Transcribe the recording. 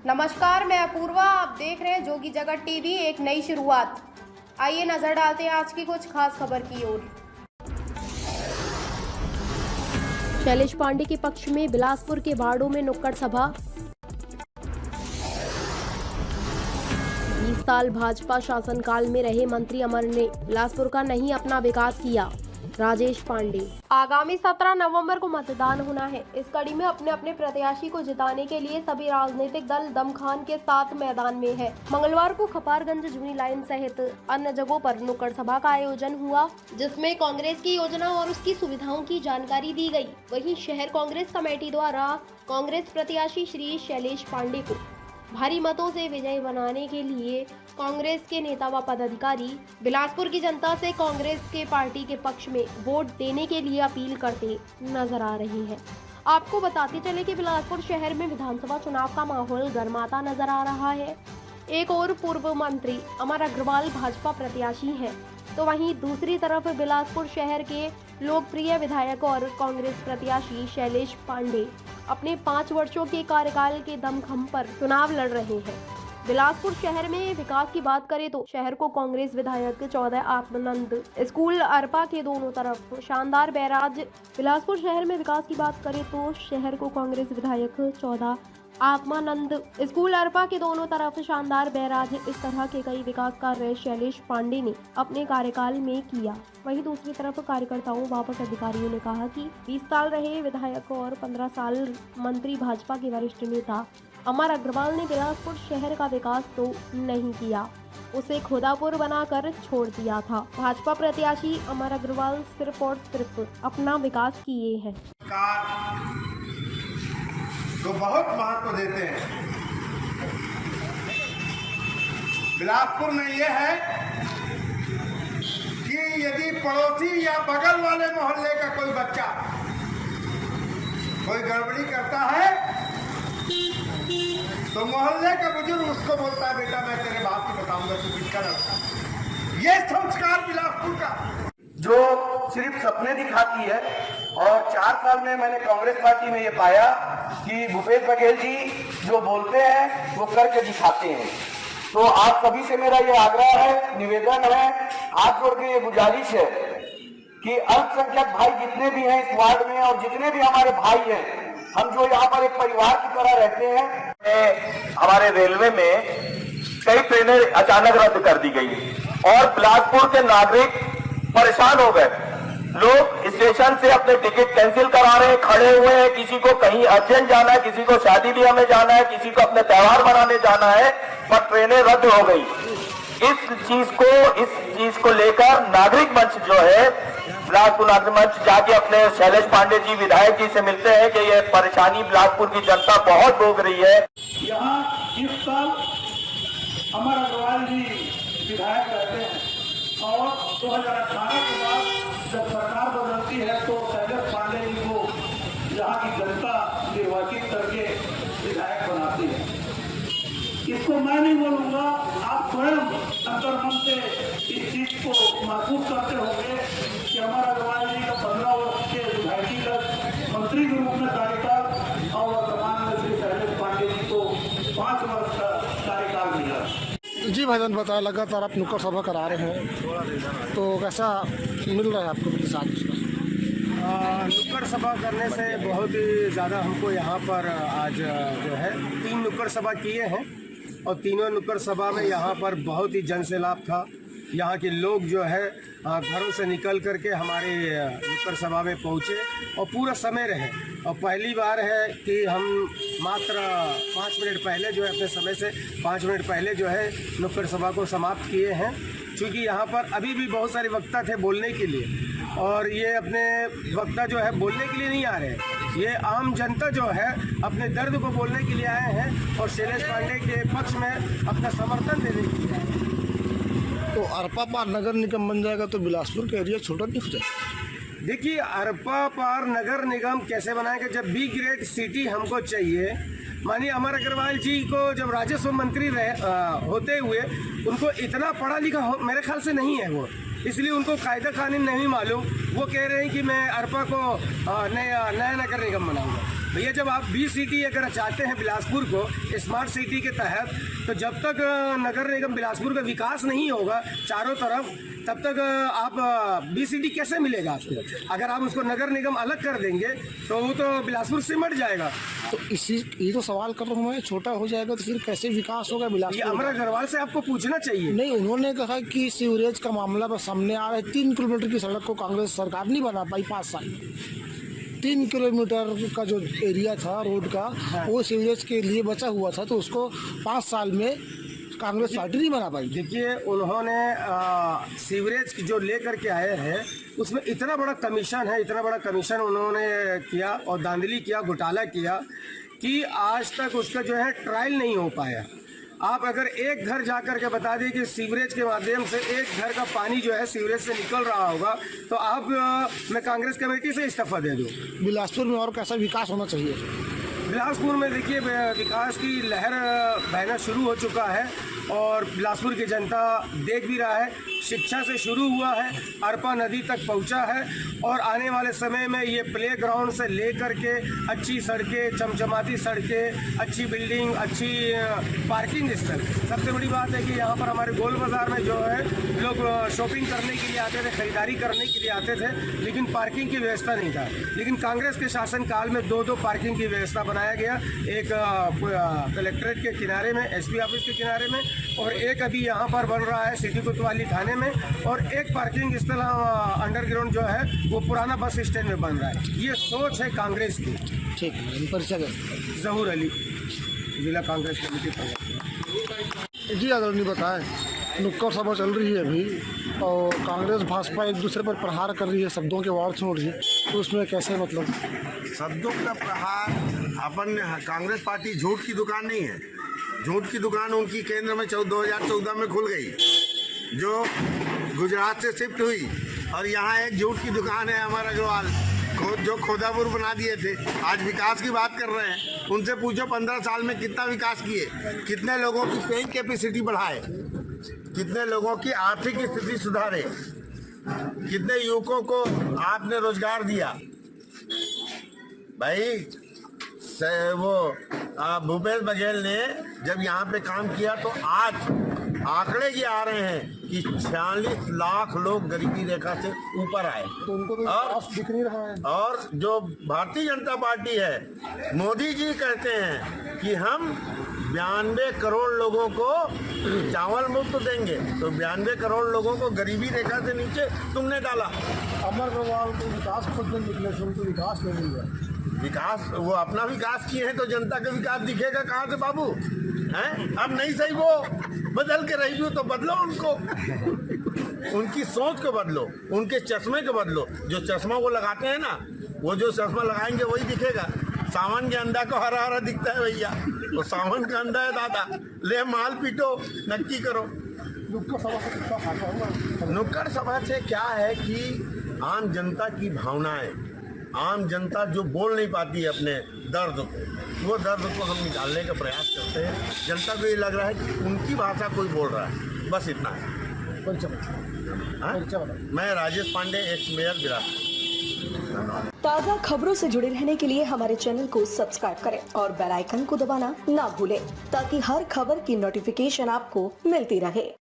नमस्कार, मैं अपूर्वा। आप देख रहे हैं जोगी जगत टीवी। एक नई शुरुआत। आइए नजर डालते हैं आज की कुछ खास खबर की ओर। शैलेश पांडे के पक्ष में बिलासपुर के वार्डों में नुक्कड़ सभा। 20 साल भाजपा शासनकाल में रहे मंत्री अमर ने बिलासपुर का नहीं अपना विकास किया। राजेश पांडे। आगामी 17 नवंबर को मतदान होना है। इस कड़ी में अपने अपने प्रत्याशी को जिताने के लिए सभी राजनीतिक दल दमखम के साथ मैदान में है। मंगलवार को खपारगंज जूनी लाइन सहित अन्य जगहों पर नुक्कड़ सभा का आयोजन हुआ, जिसमें कांग्रेस की योजना और उसकी सुविधाओं की जानकारी दी गई। वहीं शहर कांग्रेस कमेटी द्वारा कांग्रेस प्रत्याशी श्री शैलेश पांडे को भारी मतों से विजयी बनाने के लिए कांग्रेस के नेता व पदाधिकारी बिलासपुर की जनता से कांग्रेस के पार्टी के पक्ष में वोट देने के लिए अपील करते नजर आ रहे हैं। आपको बताते चले कि बिलासपुर शहर में विधानसभा चुनाव का माहौल गर्माता नजर आ रहा है। एक और पूर्व मंत्री अमर अग्रवाल भाजपा प्रत्याशी हैं, तो वहीं दूसरी तरफ बिलासपुर शहर के लोकप्रिय विधायक और कांग्रेस प्रत्याशी शैलेश पांडे अपने 5 वर्षों के कार्यकाल के दमखम पर चुनाव लड़ रहे हैं। बिलासपुर शहर में विकास की बात करें तो शहर को कांग्रेस विधायक 14 आत्मानंद स्कूल अरपा के दोनों तरफ शानदार बैराज। बिलासपुर शहर में विकास की बात करें तो शहर को कांग्रेस विधायक 14 आत्मानंद स्कूल अरपा के दोनों तरफ शानदार बैराज। इस तरह के कई विकास कार्य शैलेश पांडे ने अपने कार्यकाल में किया। वहीं दूसरी तरफ कार्यकर्ताओं वापस अधिकारियों ने कहा कि 20 साल रहे विधायक और 15 साल मंत्री भाजपा के वरिष्ठ नेता अमर अग्रवाल ने बिलासपुर शहर का विकास तो नहीं किया, उसे खुदापुर बनाकर छोड़ दिया था। भाजपा प्रत्याशी अमर अग्रवाल सिर्फ और सिर्फ अपना विकास किए हैं। तो बहुत महत्व देते हैं। बिलासपुर में यह है कि यदि पड़ोसी या बगल वाले मोहल्ले का कोई बच्चा कोई गड़बड़ी करता है तो मोहल्ले का बुजुर्ग उसको बोलता है, बेटा मैं तेरे बाप की बताऊंगा तू किसका लड़का। ये संस्कार बिलासपुर का जो सिर्फ सपने दिखाती है। और 4 साल में मैंने कांग्रेस पार्टी में ये पाया कि भूपेश बघेल जी जो बोलते हैं वो करके दिखाते हैं। तो आप सभी से मेरा ये आग्रह है, निवेदन है, हाथ जोड़ के ये गुजारिश है कि अल्पसंख्यक भाई जितने भी हैं इस वार्ड में और जितने भी हमारे भाई हैं, हम जो यहाँ पर एक परिवार की तरह रहते हैं। हमारे रेलवे में कई ट्रेनें अचानक रद्द कर दी गई और बिलासपुर के नागरिक परेशान हो गए। लोग स्टेशन से अपने टिकट कैंसिल करा रहे हैं, खड़े हुए हैं। किसी को कहीं अर्जेंट जाना है, किसी को शादी ब्याह में जाना है, किसी को अपने त्योहार मनाने जाना है, पर ट्रेनें रद्द हो गई। इस चीज को लेकर नागरिक मंच जो है, बिलासपुर नागरिक मंच जाके अपने शैलेश पांडे जी विधायक जी से मिलते हैं कि ये परेशानी बिलासपुर की जनता बहुत भोग रही है। यहाँ इस साल अमर अग्रवाल जी विधायक रहते हैं और 2018 के बाद जब सरकार बदलती है तो शैलेश पांडे जी को यहाँ की जनता निर्वाचित करके विधायक बनाती है। इसको मैं नहीं बोलूँगा, आप स्वयं अंतर्मन से इस चीज को महसूस करते होंगे कि अमर अग्रवाल जी का 15 वर्ष के विधायकीगत मंत्री के रूप में कार्यकाल और वर्तमान में श्री शैलेश पांडे जी को 5 वर्ष का कार्यकाल मिला। जी भाईजान, बताया लगातार आप नुक्कड़ सभा करा रहे हैं, तो कैसा मिल रहा है आपको साथ? नुक्कड़ सभा करने से बहुत ही ज़्यादा हमको यहाँ पर आज जो है 3 नुक्कड़ सभा किए हैं और तीनों नुक्कड़ सभा में यहाँ पर बहुत ही जन सैलाब था। यहाँ के लोग जो है घरों से निकल करके हमारे नुक्कड़ सभा में पहुँचे और पूरा समय रहे। और पहली बार है कि हम मात्र 5 मिनट पहले जो है अपने समय से 5 मिनट पहले जो है नुक्कड़ सभा को समाप्त किए हैं, क्योंकि यहाँ पर अभी भी बहुत सारे वक्ता थे बोलने के लिए और ये अपने वक्ता जो है बोलने के लिए नहीं आ रहे हैं। ये आम जनता जो है अपने दर्द को बोलने के लिए आए हैं और शैलेश पांडे के पक्ष में अपना समर्थन देने के लिए आए हैं। तो अरपा पार नगर निगम बन जाएगा तो बिलासपुर का एरिया छोटा नहीं हो जाएगा? देखिए, अरपा पार नगर निगम कैसे बनाएगा जब बी ग्रेड सिटी हमको चाहिए। मानिए अमर अग्रवाल जी को जब राजस्व मंत्री होते हुए उनको इतना पढ़ा लिखा मेरे ख्याल से नहीं है वो, इसलिए उनको कायदा कानून नहीं मालूम। वो कह रहे हैं कि मैं अरपा को नया नगर निगम बनाऊंगा। भैया जब आप 20 सिटी अगर चाहते हैं बिलासपुर को स्मार्ट सिटी के तहत, तो जब तक नगर निगम बिलासपुर का विकास नहीं होगा चारों तरफ, तब तक आप 20 सिटी कैसे मिलेगा आपको? अगर आप उसको नगर निगम अलग कर देंगे तो वो तो बिलासपुर सिमट जाएगा। तो इसी ये तो सवाल कर रहा हूँ मैं, छोटा हो जाएगा तो फिर कैसे विकास होगा ये बिलासपुर अमर का? अग्रवाल से आपको पूछना चाहिए। नहीं, उन्होंने कहा कि सीवरेज का मामला बस सामने आ रहा है। 3 किलोमीटर की सड़क को कांग्रेस सरकार नहीं बना पाई 5 साल में। 3 किलोमीटर का जो एरिया था रोड का, वो सीवरेज के लिए बचा हुआ था, तो उसको 5 साल में कांग्रेस पार्टी नहीं बना पाई। देखिए उन्होंने सीवरेज जो लेकर के आए हैं उसमें इतना बड़ा कमीशन है, इतना बड़ा कमीशन उन्होंने किया और धांधली किया, घोटाला किया कि आज तक उसका जो है ट्रायल नहीं हो पाया। आप अगर एक घर जा कर के बता दें कि सीवरेज के माध्यम से एक घर का पानी जो है सीवरेज से निकल रहा होगा, तो आप मैं कांग्रेस कमेटी से इस्तीफा दे दूँ। बिलासपुर में और कैसा विकास होना चाहिए? बिलासपुर में देखिए विकास की लहर बहना शुरू हो चुका है और बिलासपुर की जनता देख भी रहा है। शिक्षा से शुरू हुआ है, अरपा नदी तक पहुंचा है और आने वाले समय में ये प्लेग्राउंड से लेकर के अच्छी सड़कें, चमचमाती सड़कें, अच्छी बिल्डिंग, अच्छी पार्किंग स्थल। सबसे बड़ी बात है कि यहाँ पर हमारे गोल बाज़ार में जो है लोग शॉपिंग करने के लिए आते थे, खरीदारी करने के लिए आते थे, लेकिन पार्किंग की व्यवस्था नहीं था। लेकिन कांग्रेस के शासनकाल में 2-2 पार्किंग की व्यवस्था बनाया गया, एक कलेक्ट्रेट के किनारे में, एसपी ऑफिस के किनारे में, और एक अभी यहाँ पर बन रहा है सिटी कोतवाली थाने में, और एक पार्किंग स्थल अंडरग्राउंड जो है वो पुराना बस स्टैंड में बन रहा है। ये सोच है कांग्रेस की। ठीक है, परिचय जहूर अली, जिला कांग्रेस कमेटी प्रवक्ता। जी आदरणीय बताएं, नुक्कड़ सभा चल रही है अभी और कांग्रेस भाजपा एक दूसरे पर प्रहार कर रही है, शब्दों के वार छोड़ रही है, तो उसमें कैसे मतलब? शब्दों का प्रहार, अपन कांग्रेस पार्टी झूठ की दुकान नहीं है। झूठ की दुकान उनकी केंद्र में 2014 में खुल गई, जो गुजरात से शिफ्ट हुई, और यहाँ एक झूठ की दुकान है अमर अग्रवाल, जो खोदापुर बना दिए थे। आज विकास की बात कर रहे हैं, उनसे पूछो 15 साल में कितना विकास किए, कितने लोगों की पेइंग कैपेसिटी बढ़ाए, कितने लोगों की आर्थिक स्थिति सुधारे, कितने युवकों को आपने रोजगार दिया। भाई वो भूपेश बघेल ने जब यहाँ पे काम किया तो आज आंकड़े ये आ रहे हैं कि 46 लाख लोग गरीबी रेखा से ऊपर आए। तो उनको तो विकास दिख नहीं रहा है। और जो भारतीय जनता पार्टी है, मोदी जी कहते हैं कि हम 92 करोड़ लोगों को चावल मुफ्त देंगे, तो 92 करोड़ लोगों को गरीबी रेखा से नीचे तुमने डाला। अमर अग्रवाल को विकास खुद में निकले से उनको विकास नहीं मिल रहा। विकास वो अपना विकास किए हैं तो जनता का विकास दिखेगा कहाँ से बाबू? हैं? अब नहीं सही वो बदल के रही हो तो बदलो उनको, उनकी सोच को बदलो, उनके चश्मे को बदलो। जो चश्मा वो लगाते हैं ना, वो जो चश्मा लगाएंगे वही दिखेगा। सावन के अंडा को हरा हरा दिखता है भैया, तो सावन का अंडा है दादा, ले माल पीटो, नक्की करो। नुक्कड़ सभा से कितना फायदा होगा? नुक्कड़ सभा से क्या है कि आम जनता की भावनाएं, आम जनता जो बोल नहीं पाती है अपने दर्द को, वो दर्द को हम निकालने का प्रयास करते हैं। जनता को ये लग रहा है कि उनकी भाषा कोई बोल रहा है, बस इतना है। मैं राजेश पांडे, एक्स मेयर बिलासपुर। ताज़ा खबरों से जुड़े रहने के लिए हमारे चैनल को सब्सक्राइब करें और बेल आइकन को दबाना ना भूलें, ताकि हर खबर की नोटिफिकेशन आपको मिलती रहे।